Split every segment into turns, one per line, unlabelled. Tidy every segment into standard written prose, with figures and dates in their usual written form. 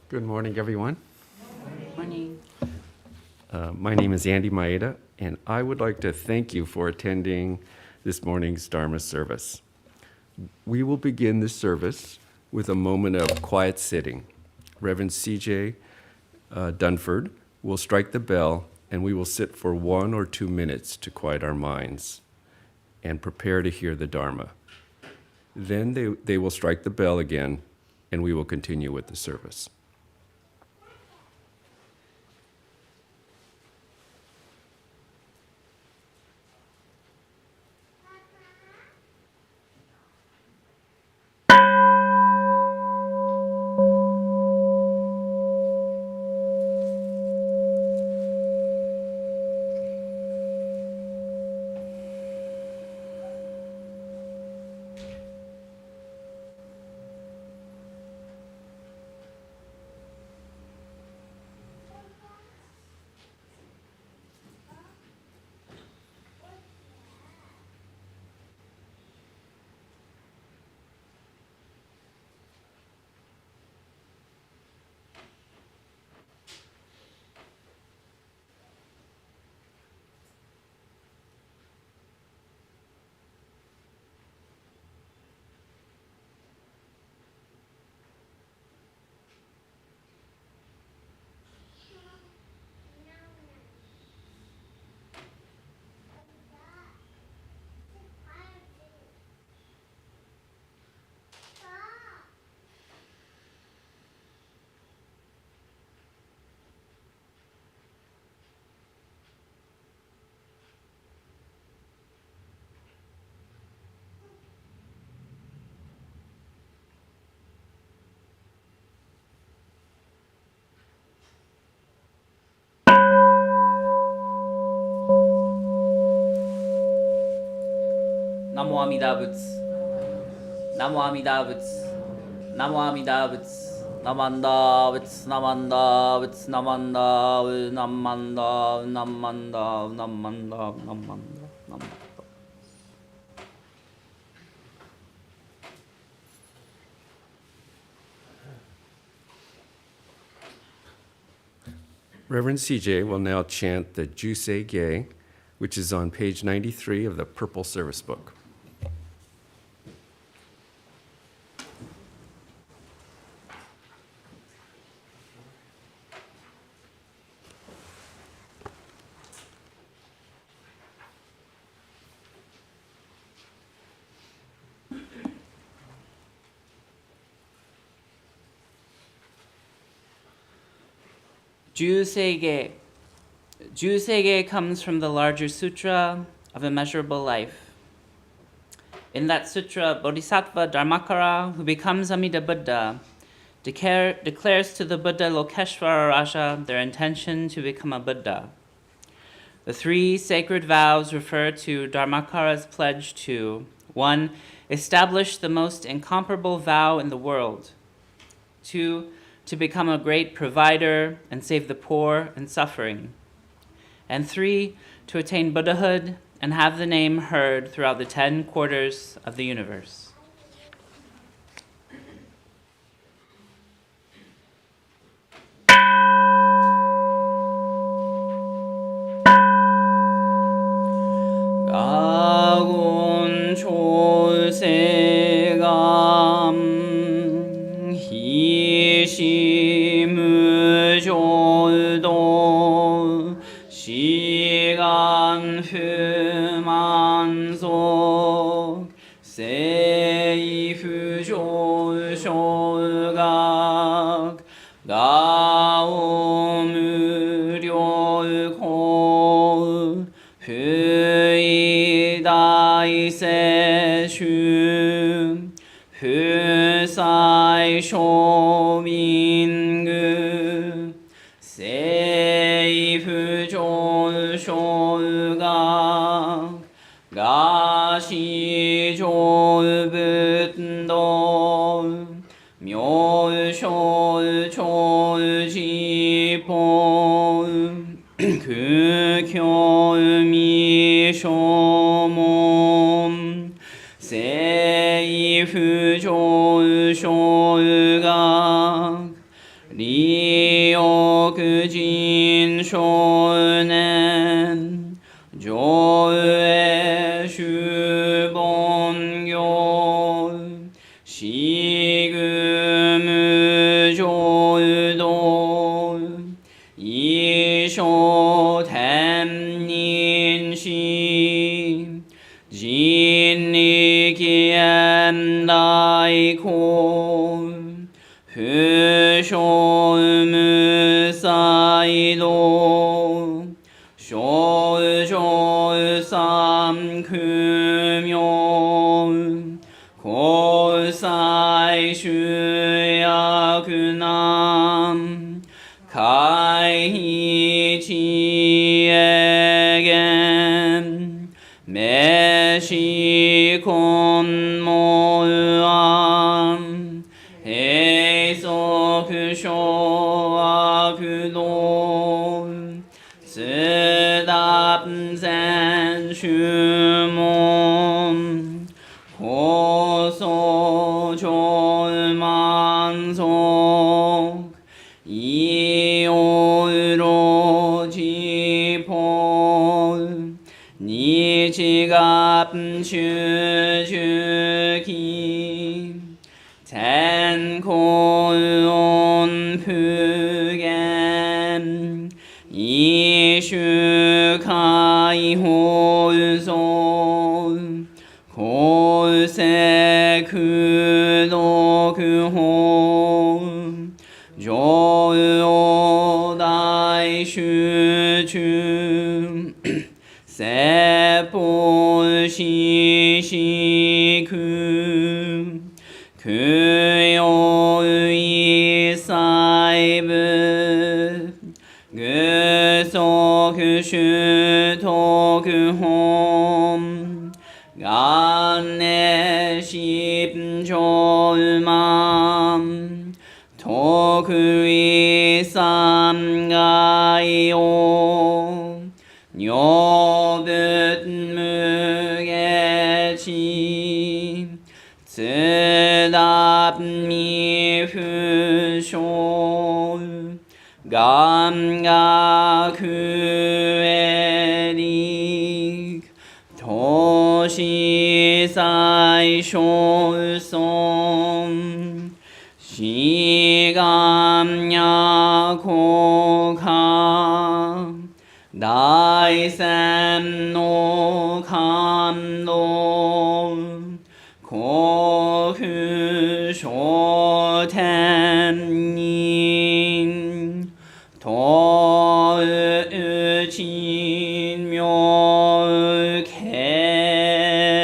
Good morning, everyone.
Morning.
My name is Andy Maeda, and I would like to thank you for attending this morning's Dharma service. We will begin this service with a moment of quiet sitting. Reverend C.J. Dunford will strike the bell, and we will sit for 1 or 2 minutes to quiet our minds and prepare to hear the Dharma. Then they will strike the bell again, and we will continue with the service.
Namo Amida Butsu. Namo Amida Butsu. Namo Amida Butsu. Namanda Butsu. Namanda Butsu. Namanda Namanda Namanda Namanda Namanda Namanda.
Reverend C.J. will now chant the Jusei Ge, which is on page 93 of the Purple Service Book.
Jusei Ge comes from the larger sutra of immeasurable life. In that sutra, Bodhisattva Dharmakara, who becomes Amida Buddha, declares to the Buddha Lokeshvara Raja their intention to become a Buddha. The 3 sacred vows refer to Dharmakara's pledge to 1. Establish the most incomparable vow in the world. 2. To become a great provider and save the poor and suffering. And 3. To attain Buddhahood and have the name heard throughout the 10 quarters of the universe. 아군 조세감 희시무조도 시간 흠만속 세이프조쇼각 의의大世主不在庶民具政府上昇学が市上仏道妙小長寺法空教未所門政府上昇学利欲人少年上映主本業しぐ無上道一生天人し人力現代公不生無才道少女三苦名交際主役難回避知恵言名詞根門案閉塞小悪道自達全主門高僧長満足意をろじぽ日月集中期天候音普賢一種解放像公正空読法上陽大集中説法ししく供養一切部具足主徳本元年十条万徳意三害を女仏無下地津田未不詳願学へ力投資最小尊志願や効果大戦の感動幸福昇天人とうち妙慶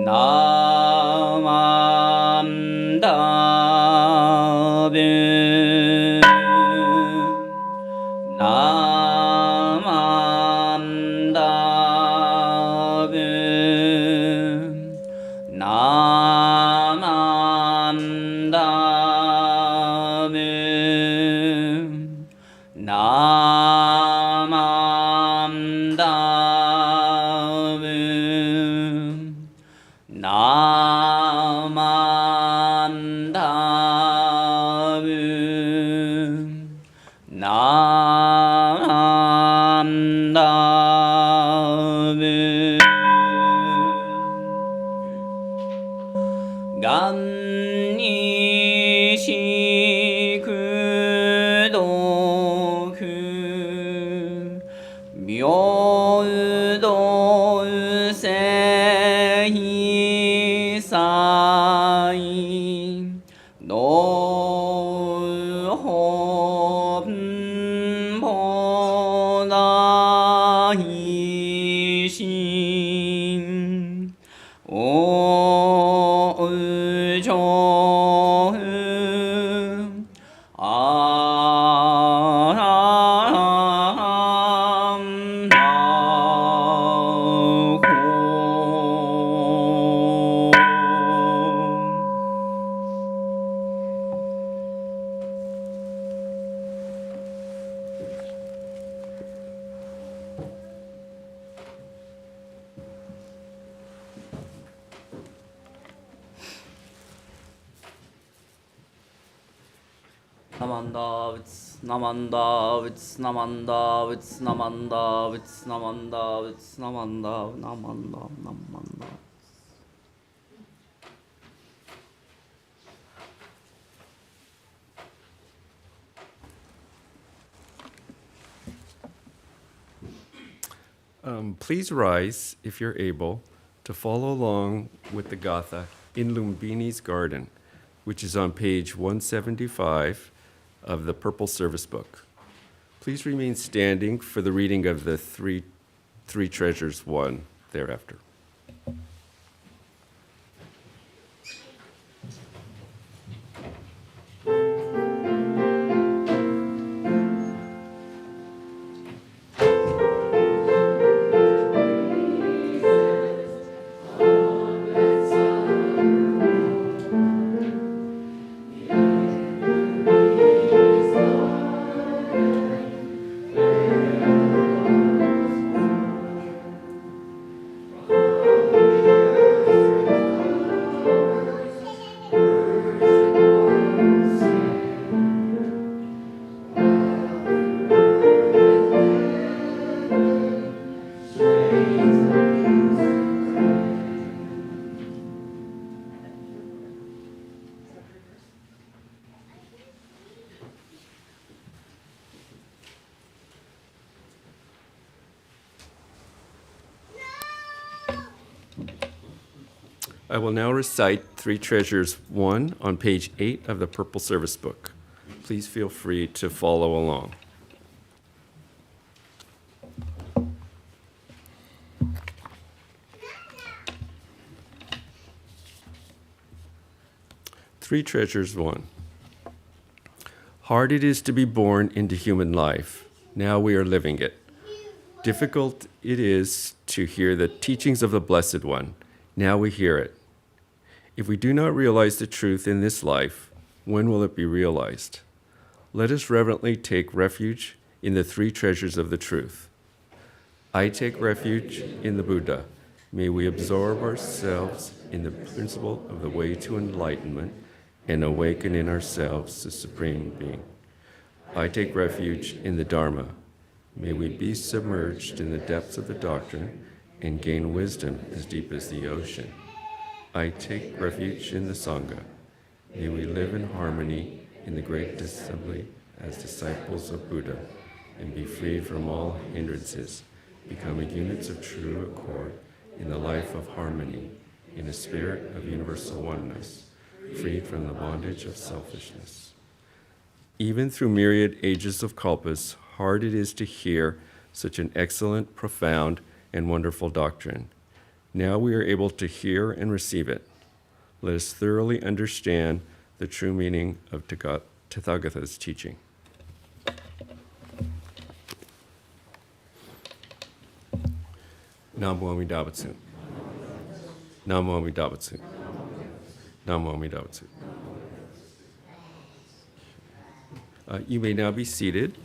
なまんだぶなまんだぶなまんだぶなまんだぶなまんだぶなまんだぶがんにしくどく平等性祭道本菩 이신 오의조흠 아람나고 Namanda, it's Namanda, it's Namanda, it's Namanda, it's Namanda, it's Namanda, Namanda, Namanda.
Please rise, if you're able, to follow along with the Gatha in Lumbini's Garden, which is on page 175 of the Purple Service Book. Please remain standing for the reading of the Three Treasures 1 thereafter. I will now recite Three Treasures 1 on page 8 of the Purple Service Book. Please feel free to follow along. Three Treasures 1. Hard it is to be born into human life. Now we are living it. Difficult it is to hear the teachings of the Blessed One. Now we hear it. If we do not realize the truth in this life, when will it be realized? Let us reverently take refuge in the three treasures of the truth. I take refuge in the Buddha. May we absorb ourselves in the principle of the way to enlightenment and awaken in ourselves the Supreme Being. I take refuge in the Dharma. May we be submerged in the depths of the doctrine and gain wisdom as deep as the ocean. I take refuge in the Sangha. May we live in harmony in the great assembly as disciples of Buddha and be freed from all hindrances, becoming units of true accord in the life of harmony, in a spirit of universal oneness, freed from the bondage of selfishness. Even through myriad ages of kalpas, hard it is to hear such an excellent, profound, and wonderful doctrine. Now we are able to hear and receive it. Let us thoroughly understand the true meaning of Tathagata's teaching. Namo Amida Butsu. Namo Amida Butsu. Namo Amida Butsu. You may now be seated.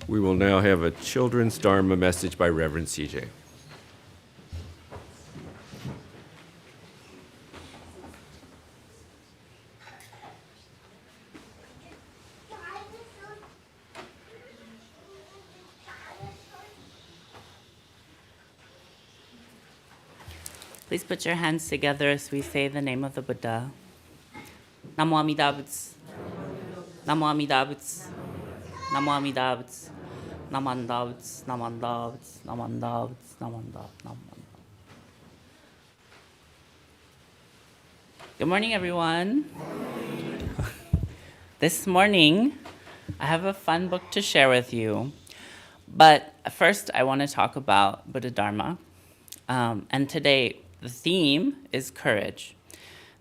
We will now have a children's Dharma message by Reverend CJ.
Please put your hands together as we say the name of the Buddha. Namo Amida Butsu. Namo Amida Butsu. Namo Amida Butsu. Namanda Butsu. Namanda Butsu. Namanda Butsu. Namanda. Good morning, everyone. This morning, I have a fun book to share with you. But first, I want to talk about Buddha Dharma. And today, the theme is courage.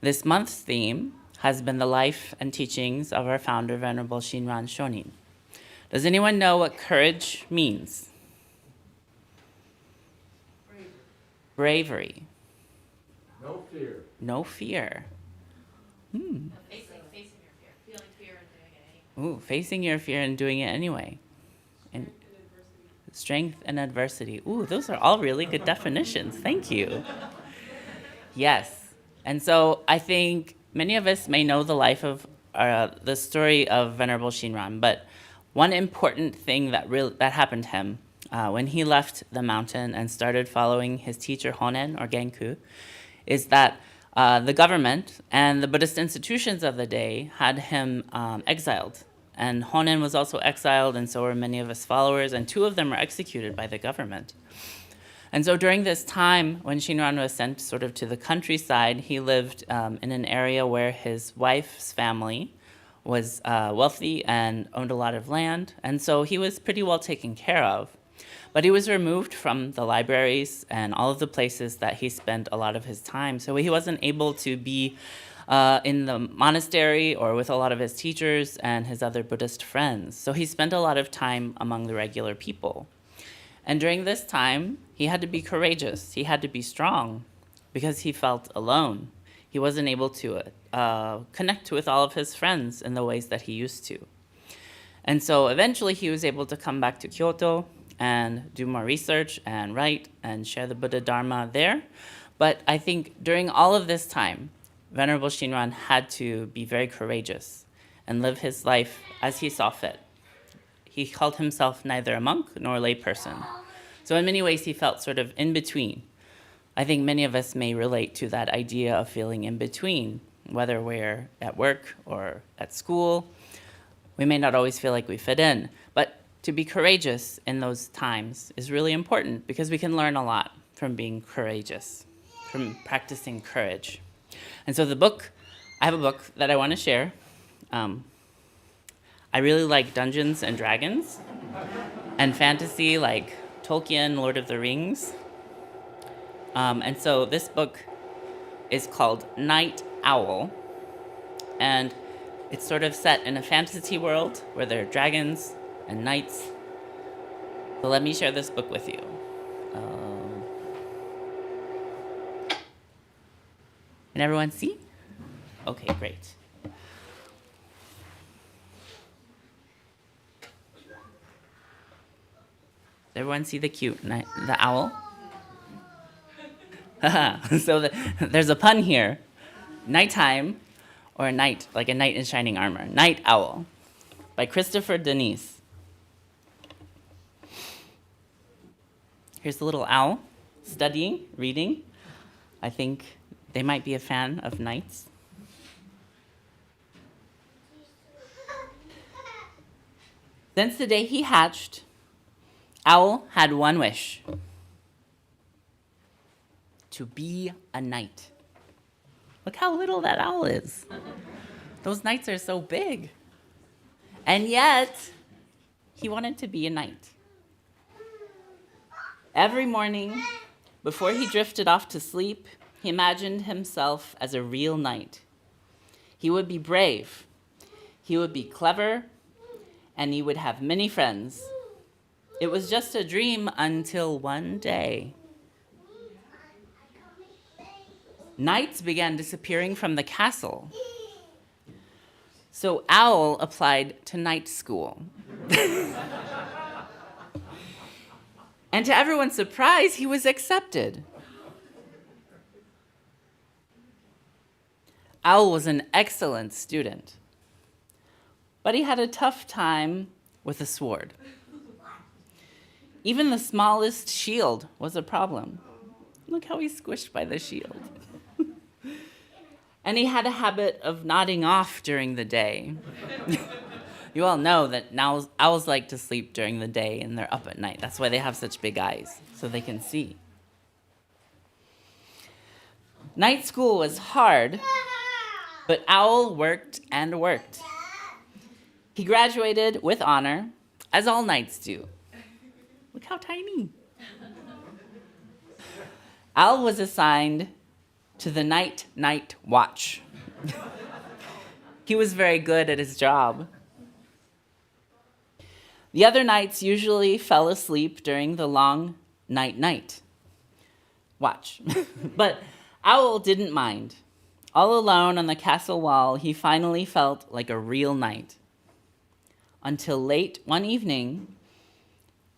This month's theme has been the life and teachings of our founder, Venerable Shinran Shonin. Does anyone know what courage means? Bravery.
No fear.
No fear.
Facing your fear, feeling fear and doing it anyway.
Ooh, facing your fear and doing it anyway. And strength and adversity. Ooh, those are all really good definitions. Thank you. Yes. And so I think many of us may know the life of the story of Venerable Shinran, but one important thing that happened to him when he left the mountain and started following his teacher Honen or Genku is that the government and the Buddhist institutions of the day had him exiled. And Honen was also exiled, and so were many of his followers, and 2 of them were executed by the government. And so during this time, when Shinran was sent sort of to the countryside, he lived in an area where his wife's family was wealthy and owned a lot of land, and so he was pretty well taken care of. But he was removed from the libraries and all of the places that he spent a lot of his time, so he wasn't able to be in the monastery or with a lot of his teachers and his other Buddhist friends. So he spent a lot of time among the regular people. And during this time, he had to be courageous. He had to be strong because he felt alone. He wasn't able to connect with all of his friends in the ways that he used to. And so eventually he was able to come back to Kyoto and do more research and write and share the Buddha Dharma there. But I think during all of this time, Venerable Shinran had to be very courageous and live his life as he saw fit. He called himself neither a monk nor a lay person. So in many ways, he felt sort of in between. I think many of us may relate to that idea of feeling in between, whether we're at work or at school. We may not always feel like we fit in, but to be courageous in those times is really important because we can learn a lot from being courageous, from practicing courage. And so I have a book that I want to share. I really like Dungeons and Dragons and fantasy like Tolkien, Lord of the Rings. And so this book is called Night Owl. And it's sort of set in a fantasy world where there are dragons and knights. So let me share this book with you. Can everyone see? Okay, great. Does everyone see the the owl? So there's a pun here. Nighttime, or a knight, like a knight in shining armor. Night Owl, by Christopher Denise. Here's the little owl, studying, reading. I think they might be a fan of knights. Since the day he hatched, Owl had one wish: to be a knight. Look how little that owl is. Those knights are so big. And yet, he wanted to be a knight. Every morning, before he drifted off to sleep, he imagined himself as a real knight. He would be brave, he would be clever, and he would have many friends. It was just a dream until one day. Knights began disappearing from the castle. So Owl applied to night school. And to everyone's surprise, he was accepted. Owl was an excellent student, but he had a tough time with a sword. Even the smallest shield was a problem. Look how he's squished by the shield. And he had a habit of nodding off during the day. You all know that owls like to sleep during the day and they're up at night. That's why they have such big eyes, so they can see. Night school was hard, but Owl worked and worked. He graduated with honor, as all knights do. Look how tiny. Owl was assigned to the night watch. He was very good at his job. The other knights usually fell asleep during the long night watch. But Owl didn't mind. All alone on the castle wall, he finally felt like a real knight. Until late one evening,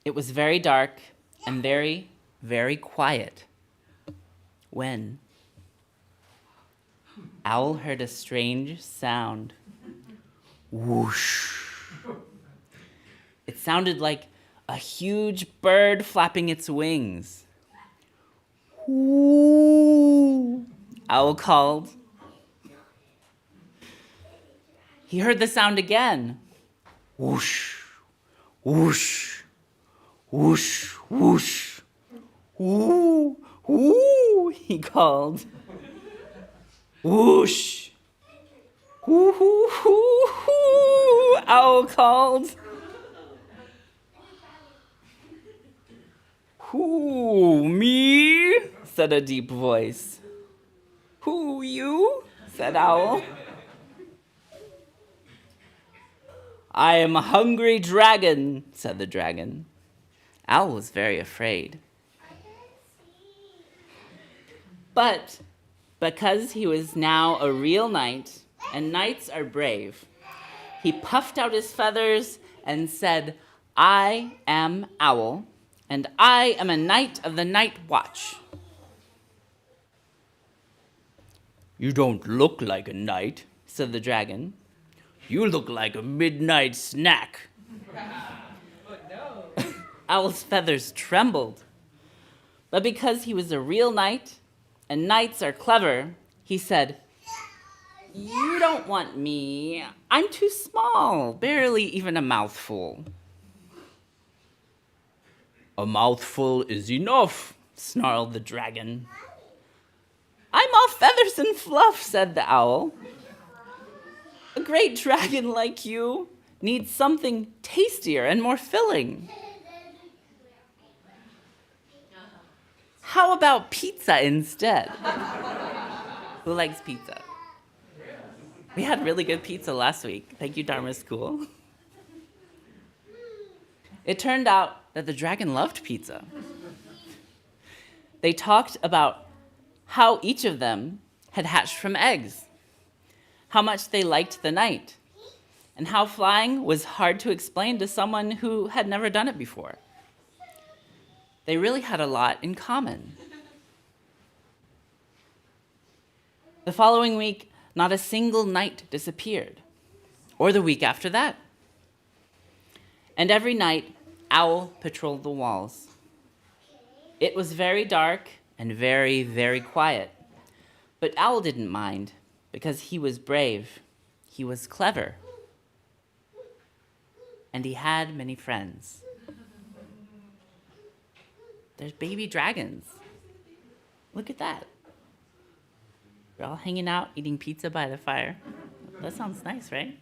it was very dark and very, very quiet when Owl heard a strange sound. Whoosh. It sounded like a huge bird flapping its wings. Ooh, Owl called. He heard the sound again. Whoosh, whoosh, whoosh, whoosh. Ooh, ooh, he called. Whoosh. Ooh, ooh, ooh, ooh, Owl called. Who, me? Said a deep voice. Who, you? Said Owl. I am a hungry dragon, said the dragon. Owl was very afraid. But because he was now a real knight, and knights are brave, he puffed out his feathers and said, I am Owl, and I am a knight of the night watch. You don't look like a knight, said the dragon. You look like a midnight snack. Owl's feathers trembled. But because he was a real knight, and knights are clever, he said, You don't want me. I'm too small, barely even a mouthful. A mouthful is enough, snarled the dragon. I'm all feathers and fluff, said the owl. A great dragon like you needs something tastier and more filling. How about pizza instead? Who likes pizza? We had really good pizza last week. Thank you, Dharma School. It turned out that the dragon loved pizza. They talked about how each of them had hatched from eggs, how much they liked the night, and how flying was hard to explain to someone who had never done it before. They really had a lot in common. The following week, not a single night disappeared, or the week after that. And every night, Owl patrolled the walls. It was very dark and very, very quiet, but Owl didn't mind because he was brave, he was clever, and he had many friends. There's baby dragons. Look at that. We're all hanging out, eating pizza by the fire. That sounds nice, right?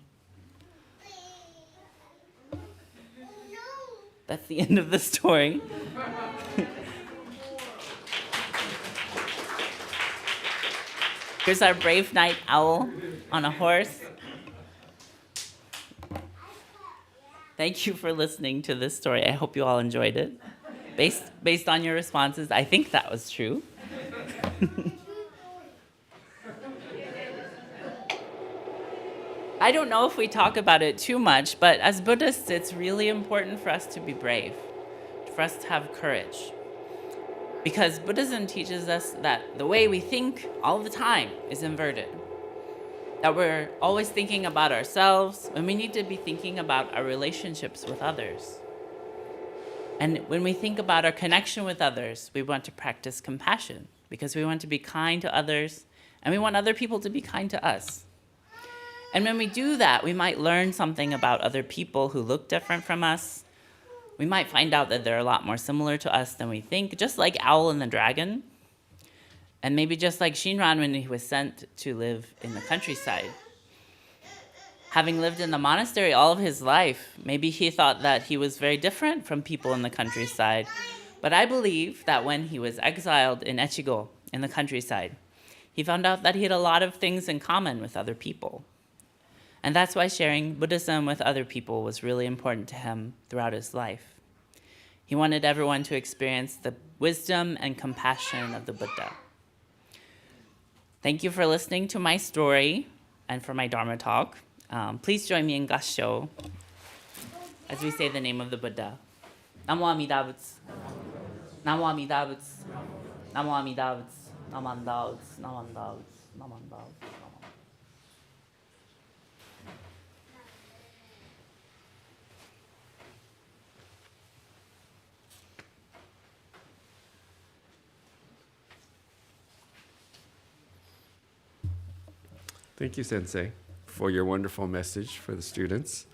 That's the end of the story. Here's our brave knight Owl on a horse. Thank you for listening to this story. I hope you all enjoyed it. Based on your responses, I think that was true. I don't know if we talk about it too much, but as Buddhists, it's really important for us to be brave, for us to have courage. Because Buddhism teaches us that the way we think all the time is inverted. That we're always thinking about ourselves when we need to be thinking about our relationships with others. And when we think about our connection with others, we want to practice compassion because we want to be kind to others and we want other people to be kind to us. And when we do that, we might learn something about other people who look different from us. We might find out that they're a lot more similar to us than we think, just like Owl and the Dragon. And maybe just like Shinran when he was sent to live in the countryside. Having lived in the monastery all of his life, maybe he thought that he was very different from people in the countryside. But I believe that when he was exiled in Echigo, in the countryside, he found out that he had a lot of things in common with other people. And that's why sharing Buddhism with other people was really important to him throughout his life. He wanted everyone to experience the wisdom and compassion of the Buddha. Thank you for listening to my story and for my Dharma talk. Please join me in Gassho as we say the name of the Buddha. Namo Amida Butsu. Namo Amida Butsu. Namo Amida Butsu. Namo Amida Butsu. Namo Amida Butsu. Namo Amida Butsu.
Thank you, Sensei, for your wonderful message for the students.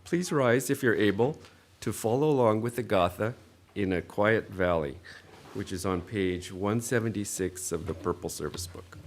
Please rise, if you're able, to follow along with the Gatha in a quiet valley, which is on page 176 of the Purple Service Book.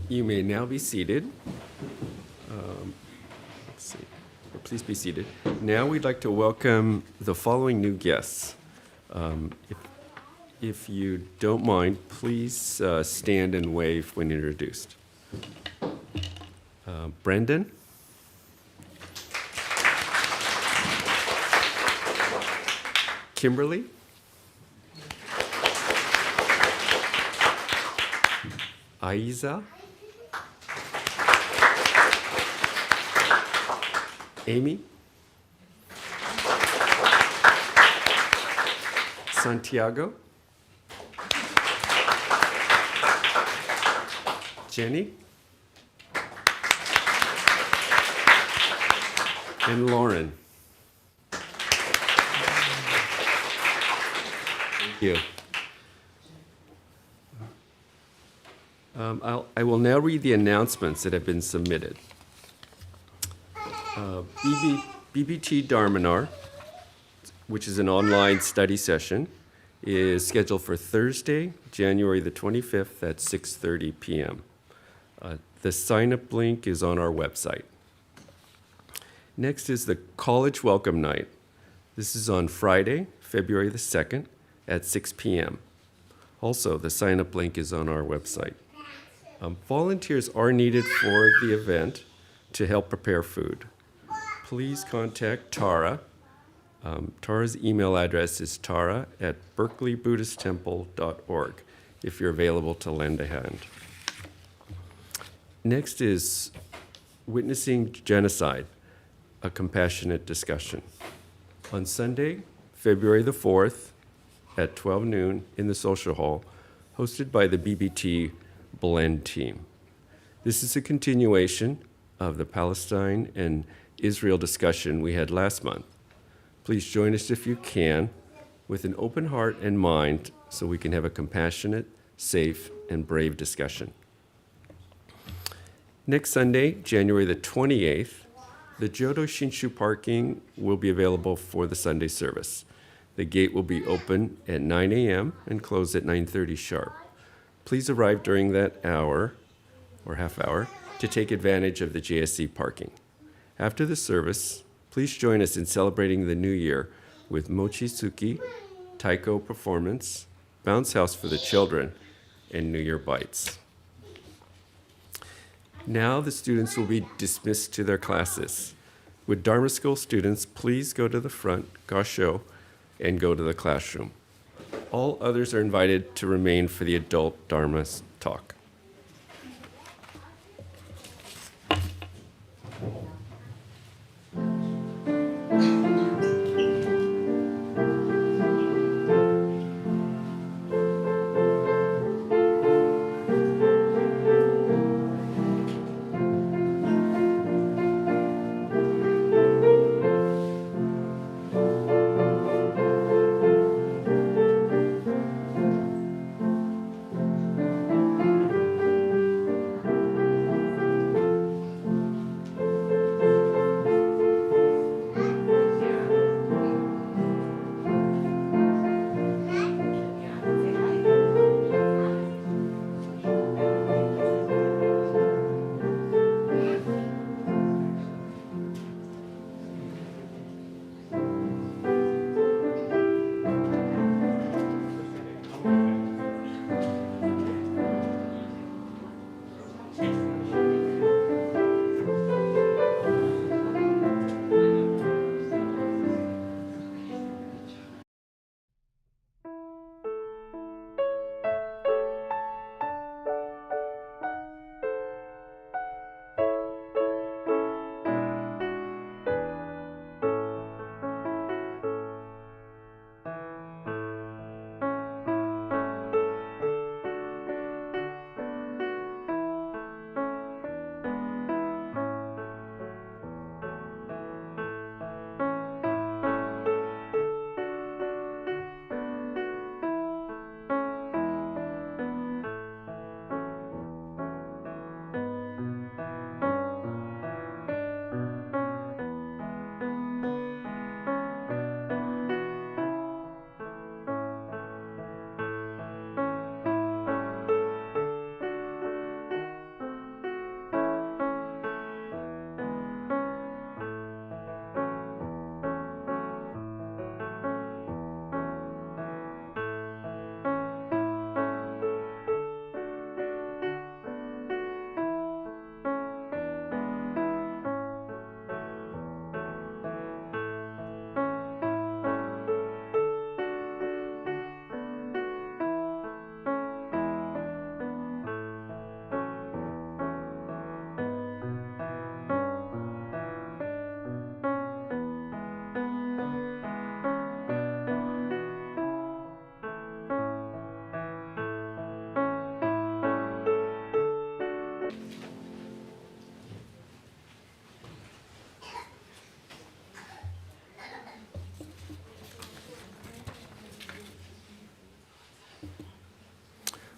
You may now be seated. Let's see. Please be seated. Now we'd like to welcome the following new guests. If you don't mind, please stand and wave when introduced. Brendan. Kimberly. Aiza. Amy? Santiago? Jenny? And Lauren? Thank you. I will now read the announcements that have been submitted. BBT Dharmanar, which is an online study session, is scheduled for Thursday, January the 25th at 6:30 p.m. The sign-up link is on our website. Next is the College Welcome Night. This is on Friday, February the 2nd at 6 p.m. Also, the sign-up link is on our website. Volunteers are needed for the event to help prepare food. Please contact Tara. Tara's email address is tara@berkeleybuddhisttemple.org. if you're available to lend a hand. Next is Witnessing Genocide, a compassionate discussion. On Sunday, February the 4th at 12 noon in the social hall, hosted by the BBT Blend team. This is a continuation of the Palestine and Israel discussion we had last month. Please join us if you can with an open heart and mind so we can have a compassionate, safe, and brave discussion. Next Sunday, January the 28th, the Jodo Shinshu parking will be available for the Sunday service. The gate will be open at 9 a.m. and close at 9:30 sharp. Please arrive during that hour or half hour to take advantage of the JSC parking. After the service, please join us in celebrating the new year with Mochitsuki, Taiko performance, bounce house for the children, and New Year bites. Now the students will be dismissed to their classes. Would Dharma School students please go to the front, gasho, and go to the classroom? All others are invited to remain for the adult Dharma talk.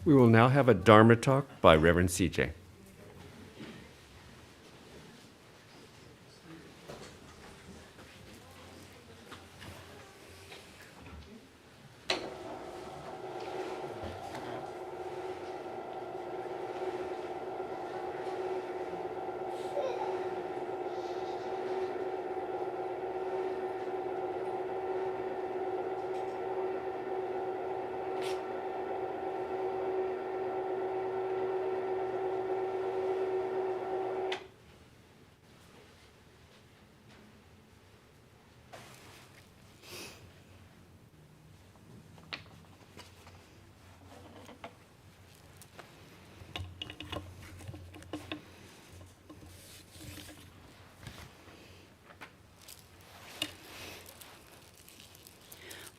We will now have a Dharma talk by Reverend CJ.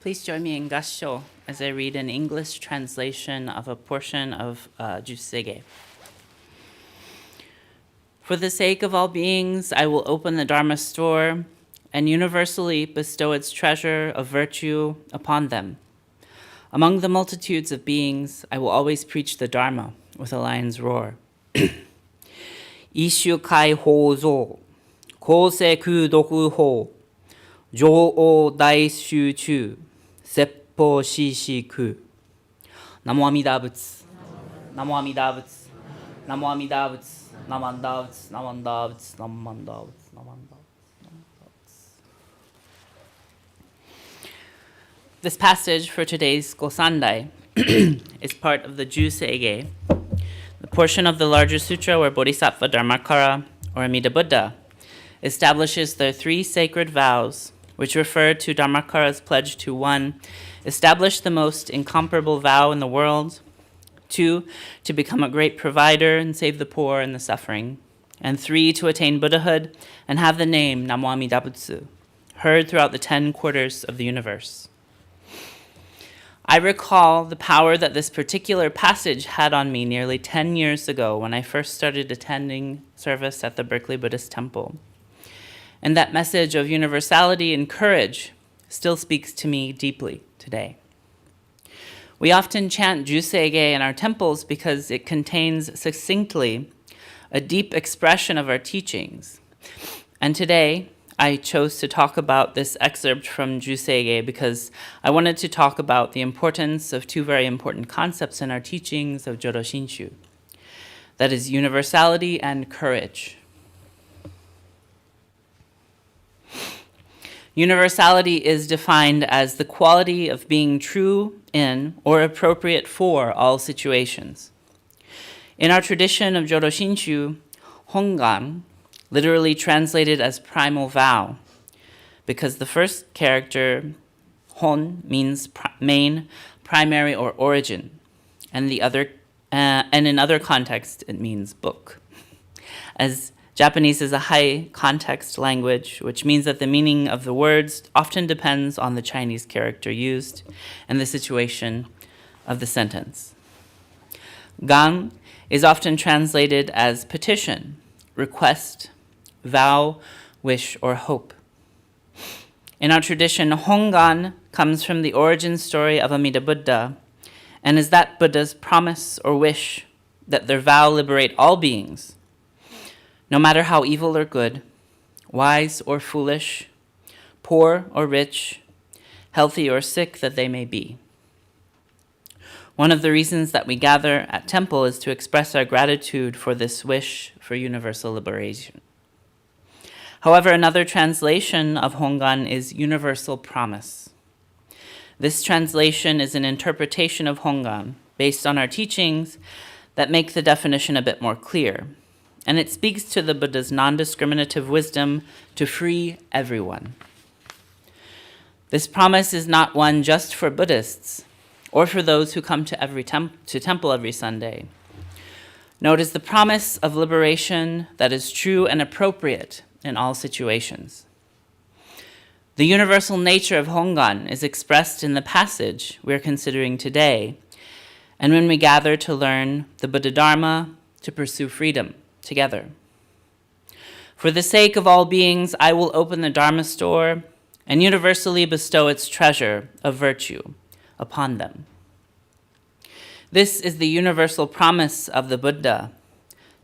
Please join me in gassho as I read an English translation of a portion of Jusege. For the sake of all beings, I will open the Dharma store and universally bestow its treasure of virtue upon them. Among the multitudes of beings, I will always preach the Dharma with a lion's roar. Ishu kai hozo, koseku doku ho, jo-o daishu chu, seppo shishiku. Namo Amida Butsu, Namo Amida Butsu, Namo Amida Butsu, Namo Amida Butsu, Namo Amida Butsu, Namo Amida Butsu, Namo Amida Butsu. This passage for today's Gosandai is part of the Jusege, the portion of the larger sutra where Bodhisattva Dharmakara, or Amida Buddha, establishes their 3 sacred vows, which refer to Dharmakara's pledge to 1, establish the most incomparable vow in the world, 2, to become a great provider and save the poor and the suffering, and 3, to attain Buddhahood and have the name Namo Amida Butsu, heard throughout the 10 quarters of the universe. I recall the power that this particular passage had on me nearly 10 years ago when I first started attending service at the Berkeley Buddhist Temple. And that message of universality and courage still speaks to me deeply today. We often chant Jusege in our temples because it contains succinctly a deep expression of our teachings. And today, I chose to talk about this excerpt from Jusege because I wanted to talk about the importance of 2 very important concepts in our teachings of Jodo Shinshu. That is universality and courage. Universality is defined as the quality of being true in or appropriate for all situations. In our tradition of Jodo Shinshu, Hongan, literally translated as primal vow, because the first character, hon, means main, primary, or origin, and in other contexts it means book. As Japanese is a high context language, which means that the meaning of the words often depends on the Chinese character used and the situation of the sentence. Gang is often translated as petition, request, vow, wish, or hope. In our tradition, Hongan comes from the origin story of Amida Buddha and is that Buddha's promise or wish that their vow liberate all beings, no matter how evil or good, wise or foolish, poor or rich, healthy or sick that they may be. One of the reasons that we gather at temple is to express our gratitude for this wish for universal liberation. However, another translation of Hongan is universal promise. This translation is an interpretation of Hongan based on our teachings that make the definition a bit more clear, and it speaks to the Buddha's non-discriminative wisdom to free everyone. This promise is not one just for Buddhists or for those who come to temple every Sunday. No, it is the promise of liberation that is true and appropriate in all situations. The universal nature of Hongan is expressed in the passage we're considering today, and when we gather to learn the Buddha Dharma to pursue freedom together. For the sake of all beings, I will open the Dharma store and universally bestow its treasure of virtue upon them. This is the universal promise of the Buddha,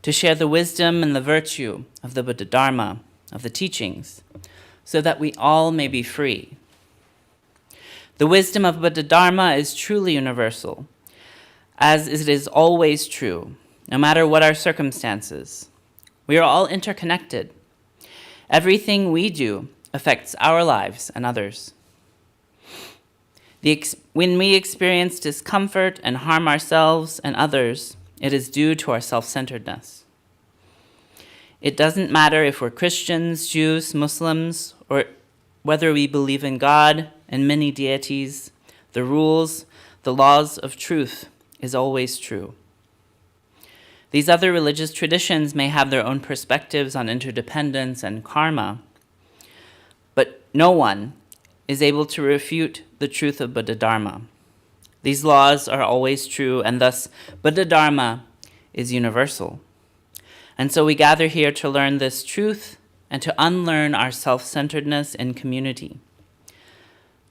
to share the wisdom and the virtue of the Buddha Dharma, of the teachings, so that we all may be free. The wisdom of Buddha Dharma is truly universal, as it is always true, no matter what our circumstances. We are all interconnected. Everything we do affects our lives and others. When we experience discomfort and harm ourselves and others, it is due to our self-centeredness. It doesn't matter if we're Christians, Jews, Muslims, or whether we believe in God and many deities, the rules, the laws of truth is always true. These other religious traditions may have their own perspectives on interdependence and karma, but no one is able to refute the truth of Buddha Dharma. These laws are always true, and thus Buddha Dharma is universal. And so we gather here to learn this truth and to unlearn our self-centeredness in community.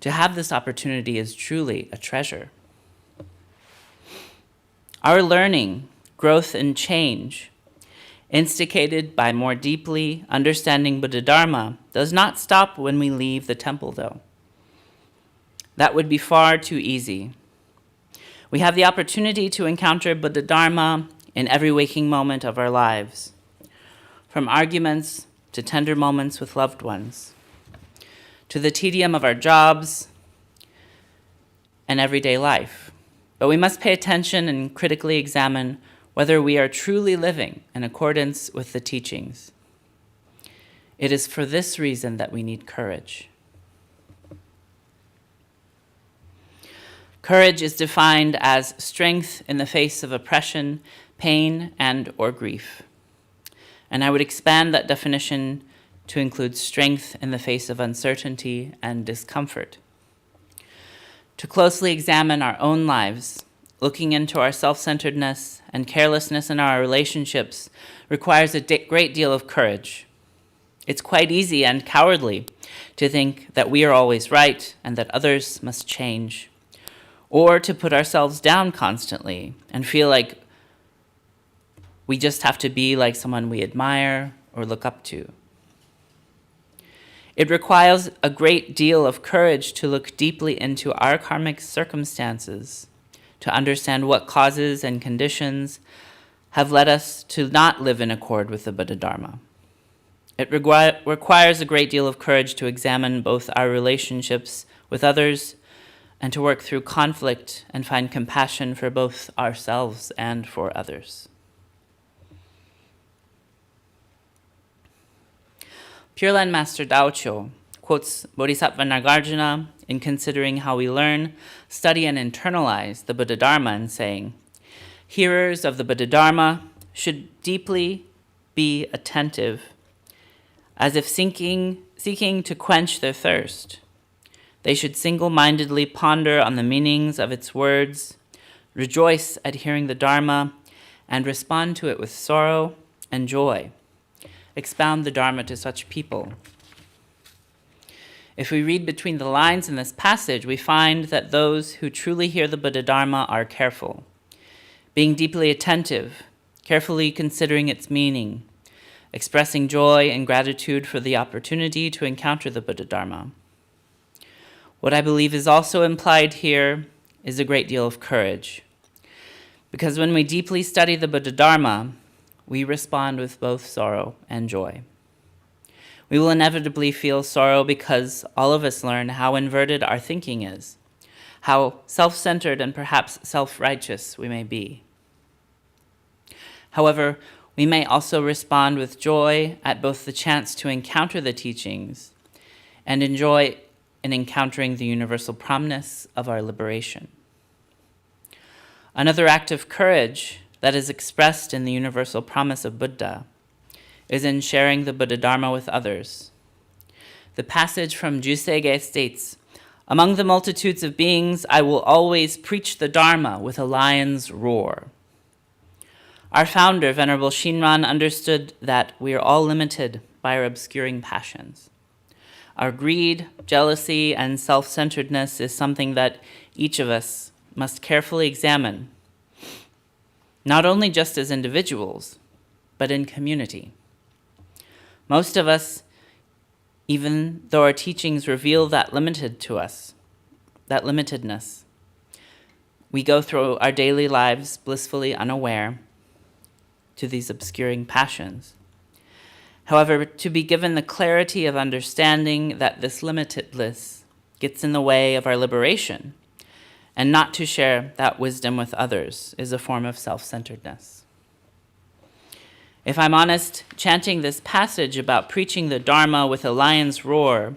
To have this opportunity is truly a treasure. Our learning, growth, and change, instigated by more deeply understanding Buddha Dharma, does not stop when we leave the temple, though. That would be far too easy. We have the opportunity to encounter Buddha Dharma in every waking moment of our lives, from arguments to tender moments with loved ones, to the tedium of our jobs and everyday life. But we must pay attention and critically examine whether we are truly living in accordance with the teachings. It is for this reason that we need courage. Courage is defined as strength in the face of oppression, pain, and/or grief. And I would expand that definition to include strength in the face of uncertainty and discomfort. To closely examine our own lives, looking into our self-centeredness and carelessness in our relationships requires a great deal of courage. It's quite easy and cowardly to think that we are always right and that others must change, or to put ourselves down constantly and feel like we just have to be like someone we admire or look up to. It requires a great deal of courage to look deeply into our karmic circumstances, to understand what causes and conditions have led us to not live in accord with the Buddha Dharma. It requires a great deal of courage to examine both our relationships with others and to work through conflict and find compassion for both ourselves and for others. Pure Land Master Daocho quotes Bodhisattva Nagarjuna in considering how we learn, study, and internalize the Buddha Dharma and saying, hearers of the Buddha Dharma should deeply be attentive, as if seeking to quench their thirst. They should single-mindedly ponder on the meanings of its words, rejoice at hearing the Dharma, and respond to it with sorrow and joy. Expound the Dharma to such people. If we read between the lines in this passage, we find that those who truly hear the Buddha Dharma are careful, being deeply attentive, carefully considering its meaning, expressing joy and gratitude for the opportunity to encounter the Buddha Dharma. What I believe is also implied here is a great deal of courage, because when we deeply study the Buddha Dharma, we respond with both sorrow and joy. We will inevitably feel sorrow because all of us learn how inverted our thinking is, how self-centered and perhaps self-righteous we may be. However, we may also respond with joy at both the chance to encounter the teachings and enjoy in encountering the universal promise of our liberation. Another act of courage that is expressed in the universal promise of Buddha is in sharing the Buddha Dharma with others. The passage from Jusege states, "Among the multitudes of beings, I will always preach the Dharma with a lion's roar." Our founder, Venerable Shinran, understood that we are all limited by our obscuring passions. Our greed, jealousy, and self-centeredness is something that each of us must carefully examine, not only just as individuals, but in community. Most of us, even though our teachings reveal that limitedness, we go through our daily lives blissfully unaware to these obscuring passions. However, to be given the clarity of understanding that this limitedness gets in the way of our liberation, and not to share that wisdom with others is a form of self-centeredness. If I'm honest, chanting this passage about preaching the Dharma with a lion's roar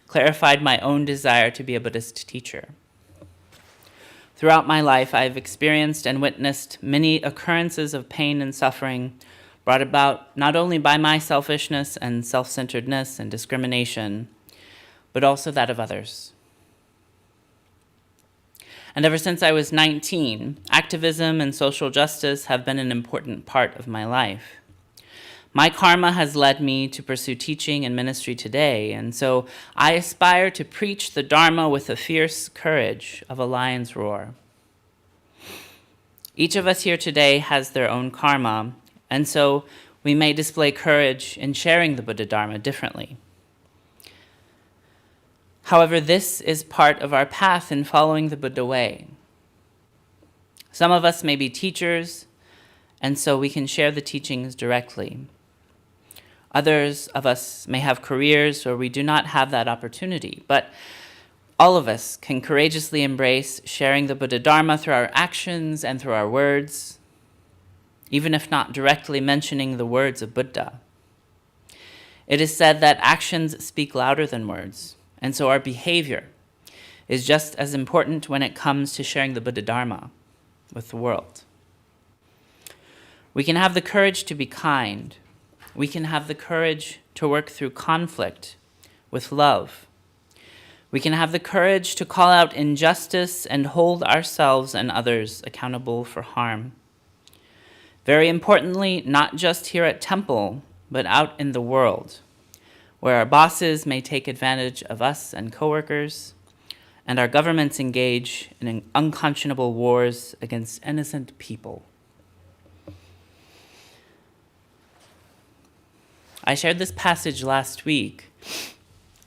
clarified my own desire to be a Buddhist teacher. Throughout my life, I've experienced and witnessed many occurrences of pain and suffering brought about not only by my selfishness and self-centeredness and discrimination, but also that of others. And ever since I was 19, activism and social justice have been an important part of my life. My karma has led me to pursue teaching and ministry today, and so I aspire to preach the Dharma with the fierce courage of a lion's roar. Each of us here today has their own karma, and so we may display courage in sharing the Buddha Dharma differently. However, this is part of our path in following the Buddha way. Some of us may be teachers, and so we can share the teachings directly. Others of us may have careers where we do not have that opportunity, but all of us can courageously embrace sharing the Buddha Dharma through our actions and through our words, even if not directly mentioning the words of Buddha. It is said that actions speak louder than words, and so our behavior is just as important when it comes to sharing the Buddha Dharma with the world. We can have the courage to be kind. We can have the courage to work through conflict with love. We can have the courage to call out injustice and hold ourselves and others accountable for harm. Very importantly, not just here at Temple, but out in the world, where our bosses may take advantage of us and coworkers, and our governments engage in unconscionable wars against innocent people. I shared this passage last week,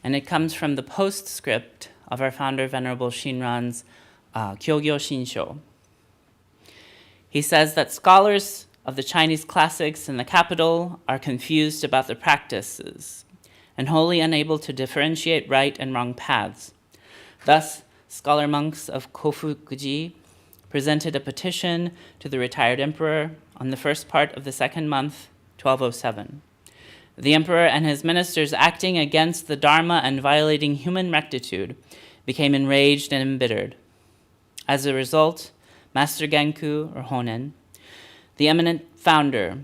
and it comes from the postscript of our founder, Venerable Shinran's Kyogyo Shinsho. He says that scholars of the Chinese classics in the capital are confused about the practices and wholly unable to differentiate right and wrong paths. Thus, scholar monks of Kofukuji presented a petition to the retired emperor on the first part of the second month, 1207. The emperor and his ministers, acting against the Dharma and violating human rectitude, became enraged and embittered. As a result, Master Genku, or Honen, the eminent founder,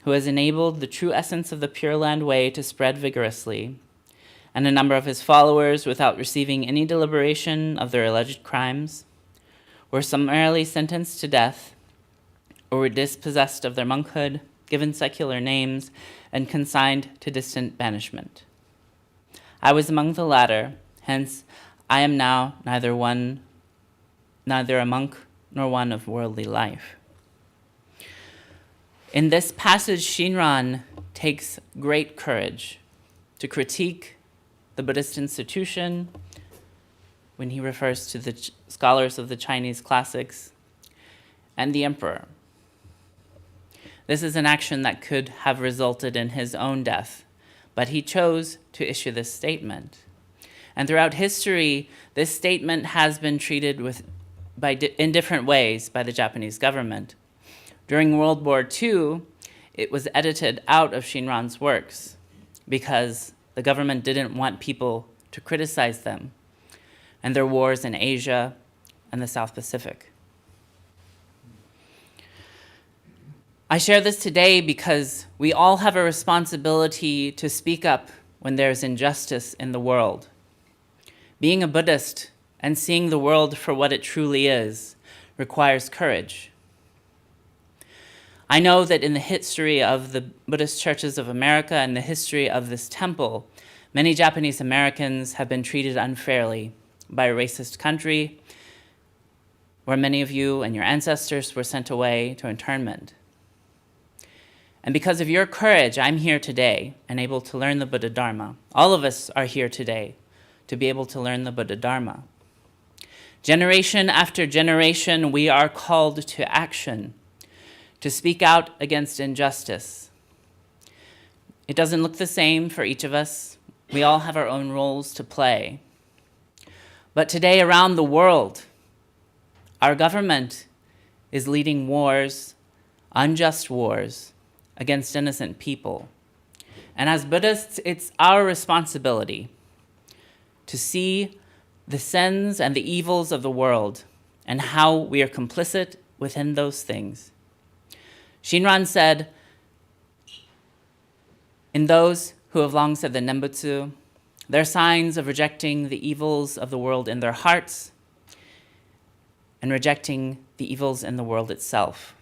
who has enabled the true essence of the Pure Land Way to spread vigorously, and a number of his followers, without receiving any deliberation of their alleged crimes, were summarily sentenced to death, or were dispossessed of their monkhood, given secular names, and consigned to distant banishment. I was among the latter, hence I am now neither a monk nor one of worldly life. In this passage, Shinran takes great courage to critique the Buddhist institution when he refers to the scholars of the Chinese classics and the emperor. This is an action that could have resulted in his own death, but he chose to issue this statement. And throughout history, this statement has been treated in different ways by the Japanese government. During World War II, it was edited out of Shinran's works because the government didn't want people to criticize them and their wars in Asia and the South Pacific. I share this today because we all have a responsibility to speak up when there's injustice in the world. Being a Buddhist and seeing the world for what it truly is requires courage. I know that in the history of the Buddhist churches of America and the history of this temple, many Japanese Americans have been treated unfairly by a racist country where many of you and your ancestors were sent away to internment. And because of your courage, I'm here today and able to learn the Buddha Dharma. All of us are here today to be able to learn the Buddha Dharma. Generation after generation, we are called to action, to speak out against injustice. It doesn't look the same for each of us. We all have our own roles to play. But today around the world, our government is leading wars, unjust wars, against innocent people. And as Buddhists, it's our responsibility to see the sins and the evils of the world and how we are complicit within those things. Shinran said, in those who have long said the Nembutsu, They're signs of rejecting the evils of the world in their hearts and rejecting the evils in the world itself.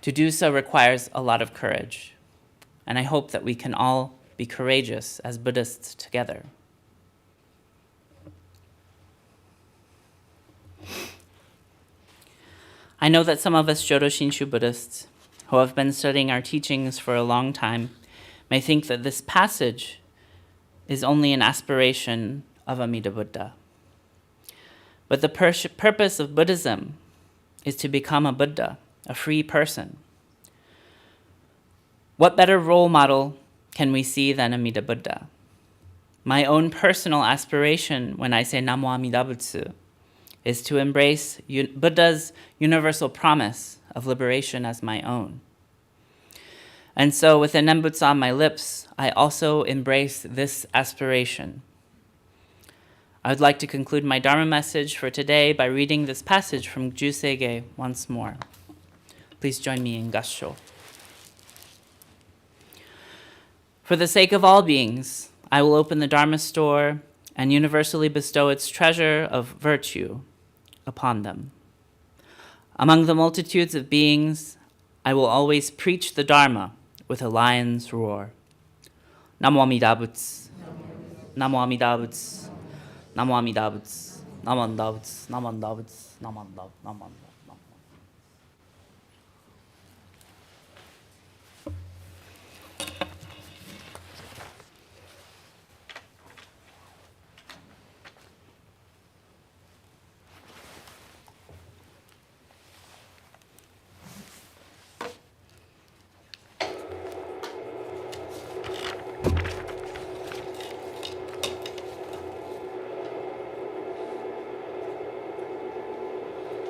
To do so requires a lot of courage, and I hope that we can all be courageous as Buddhists together. I know that some of us Jodo Shinshu Buddhists who have been studying our teachings for a long time may think that this passage is only an aspiration of Amida Buddha. But the purpose of Buddhism is to become a Buddha, a free person. What better role model can we see than Amida Buddha? My own personal aspiration when I say Namo Amida Butsu is to embrace Buddha's universal promise of liberation as my own. And so with the Nembutsu on my lips, I also embrace this aspiration. I would like to conclude my Dharma message for today by reading this passage from Jusege once more. Please join me in Gassho. For the sake of all beings, I will open the Dharma store and universally bestow its treasure of virtue upon them. Among the multitudes of beings, I will always preach the Dharma with a lion's roar. Namo Amida Butsu. Namo Amida Butsu. Namo Amida Butsu. Namo Amida Butsu. Namo Amida Butsu. Namo Amida Butsu. Namo Amida Butsu.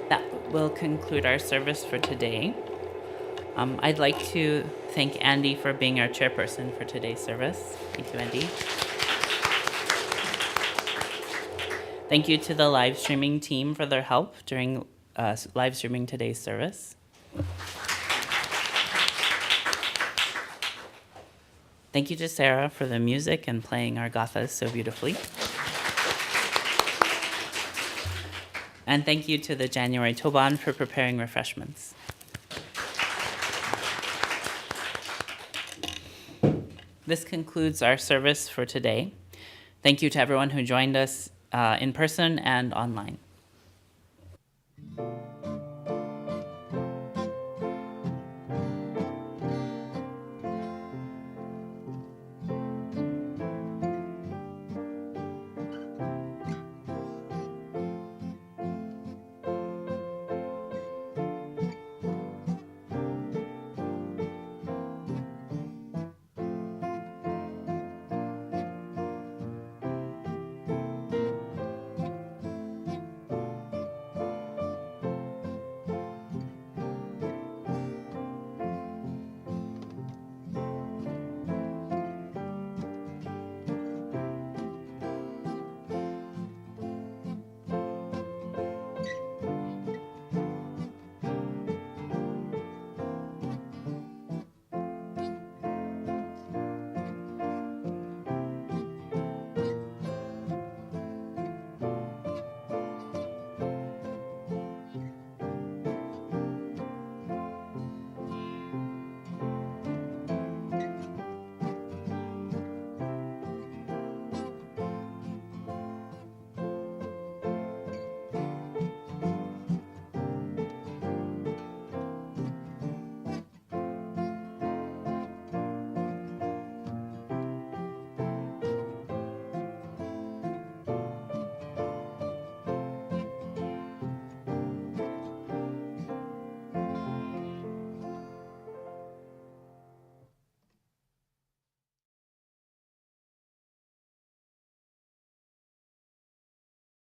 That will conclude our service for today. I'd like to thank Andy for being our chairperson for today's service. Thank you, Andy. Thank you to the live streaming team for their help during live streaming today's service. Thank you to Sarah for the music and playing our gathas so beautifully. And thank you to the January Toban for preparing refreshments. This concludes our service for today. Thank you to everyone who joined us in person and online.